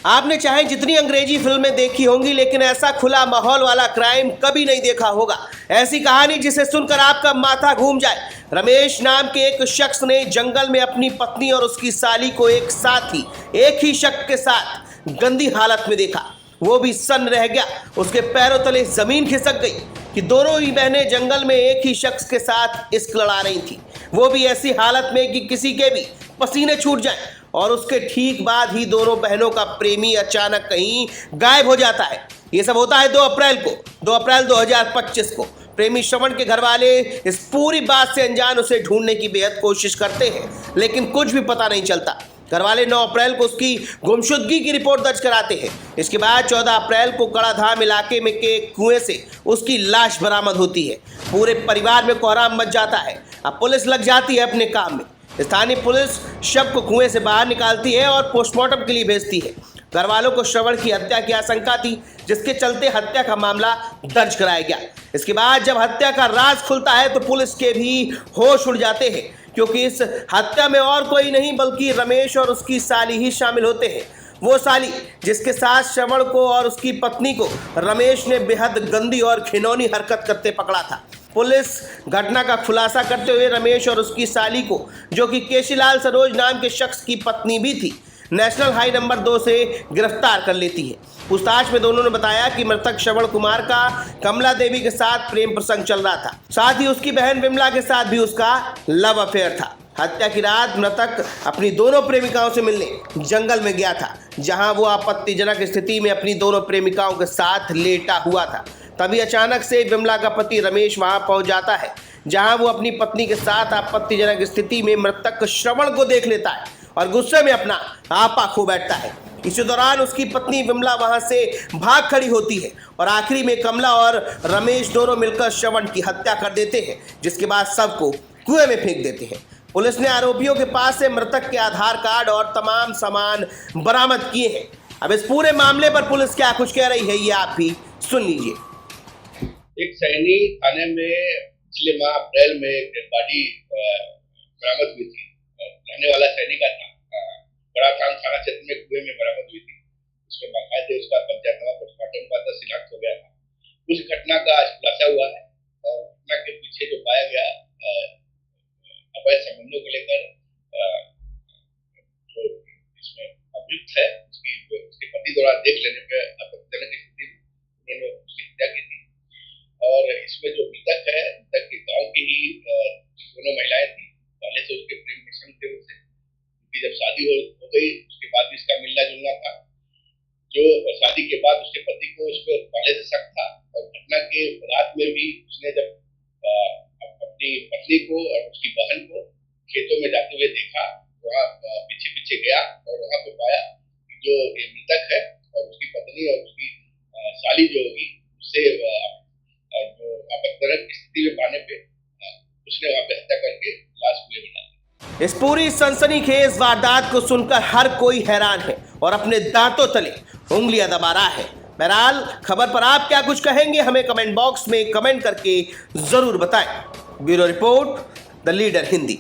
आपने चाहे जितनी अंग्रेजी फिल्में देखी होंगी लेकिन ऐसा खुला माहौल वाला क्राइम कभी नहीं देखा होगा। ऐसी कहानी जिसे सुनकर आपका माथा घूम जाए। रमेश नाम के एक शख्स ने जंगल में अपनी पत्नी और उसकी साली को एक ही शख्स के साथ गंदी हालत में देखा। वो भी सन्न रह गया। उसके पैरों तले जमीन खिसक गई कि दोनों ही बहनें जंगल में एक ही शख्स के साथ इश्क लड़ा रही थी, वो भी ऐसी हालत में कि किसी के भी पसीने छूट जाएं। और उसके ठीक बाद ही दोनों बहनों का प्रेमी अचानक कहीं गायब हो जाता है। ये सब होता है 2 अप्रैल 2025 को। प्रेमी श्रवण के घर वाले इस पूरी बात से अनजान उसे ढूंढने की बेहद कोशिश करते हैं, लेकिन कुछ भी पता नहीं चलता। घर वाले 9 अप्रैल को उसकी गुमशुदगी की रिपोर्ट दर्ज कराते हैं। इसके बाद 14 अप्रैल को कड़ाधाम इलाके में के कुएं से उसकी लाश बरामद होती है। पूरे परिवार में कोहराम मच जाता है। अब पुलिस लग जाती है अपने काम में। स्थानीय पुलिस शव को कुएं से बाहर निकालती है और पोस्टमार्टम के लिए भेजती है। घर वालों को श्रवण की हत्या की आशंका थी, जिसके चलते हत्या का मामला दर्ज कराया गया। इसके बाद जब हत्या का राज खुलता है तो पुलिस के भी होश उड़ जाते हैं, क्योंकि इस हत्या में और कोई नहीं बल्कि रमेश और उसकी साली ही शामिल होते हैं। वो साली जिसके साथ श्रवण को और उसकी पत्नी को रमेश ने बेहद गंदी और घिनौनी हरकत करते पकड़ा था। पुलिस घटना का खुलासा करते हुए रमेश और उसकी साली को, जो कि केशीलाल सरोज नाम के शख्स की पत्नी भी थी, नेशनल हाई नंबर 2 से गिरफ्तार कर लेती है। पूछताछ में दोनों ने बताया कि मृतक श्रवण कुमार का कमला देवी के साथ प्रेम प्रसंग चल रहा था। साथ ही उसकी बहन विमला के साथ भी उसका लव अफेयर था। हत्या की रात मृतक अपनी दोनों प्रेमिकाओं से मिलने जंगल में गया था, जहां वो आपत्तिजनक स्थिति में अपनी दोनों प्रेमिकाओं के साथ लेटा हुआ था। तभी अचानक से विमला का पति रमेश वहां पहुंच जाता है, जहां वो अपनी पत्नी के साथ आपत्तिजनक स्थिति में मृतक श्रवण को देख लेता है और गुस्से में अपना आपा खो बैठता है। इसी दौरान उसकी पत्नी विमला वहां से भाग खड़ी होती है और आखिरी में कमला और रमेश दोनों मिलकर श्रवण की हत्या कर देते हैं, जिसके बाद शव को कुएं में फेंक देते हैं। पुलिस ने आरोपियों के पास से मृतक के आधार कार्ड और तमाम सामान बरामद किए हैं। अब इस पूरे मामले पर पुलिस क्या कुछ कह रही है, ये आप भी सुन लीजिए। एक सैनी थाने में पिछले माह अप्रैल में एक बॉडी बरामद हुई थी। रहने वाला सैनी का था। कड़ाधाम थाना क्षेत्र में कुएं में बरामद हुई थी। उसमें बाकायदे उसका पंचनामा पोस्टमार्टम का 10 शिनाख्त हो गया था। उस घटना का आज खुलासा हुआ है और घटना के पीछे जो पाया गया अवैध संबंधों को लेकर जो इसमें अभियुक्त है, उसके पति द्वारा देख लेने पर आपत्तिजनक स्थिति में उन्होंने उसकी हत्या की थी। और इसमें जो मृतक है, मृतक के गांव की ही दोनों महिलाएं थी। पहले से उसके प्रेम प्रसंग थे उनसे, क्योंकि जब शादी हो गई उसके बाद भी इसका मिलना जुलना था। जो शादी के बाद उसके पति को उस पर पहले से शक था और घटना के रात में भी उसने जब अपनी पत्नी को और उसकी बहन को खेतों में जाते हुए देखा, वहाँ पीछे पीछे गया और वहाँ पे पाया कि जो ये मृतक है और उसकी पत्नी और उसकी साली जो होगी उससे आपत्तिजनक स्थिति में पाने पे उसने वहाँ पे हत्या करके लाश कुएं में डाल दी। इस पूरी सनसनीखेज वारदात को सुनकर हर कोई हैरान है और अपने दांतों तले उंगलियां दबा रहा है। बहरहाल खबर पर आप क्या कुछ कहेंगे, हमें कमेंट बॉक्स में कमेंट करके जरूर बताएं। Bureau report, the leader Hindi.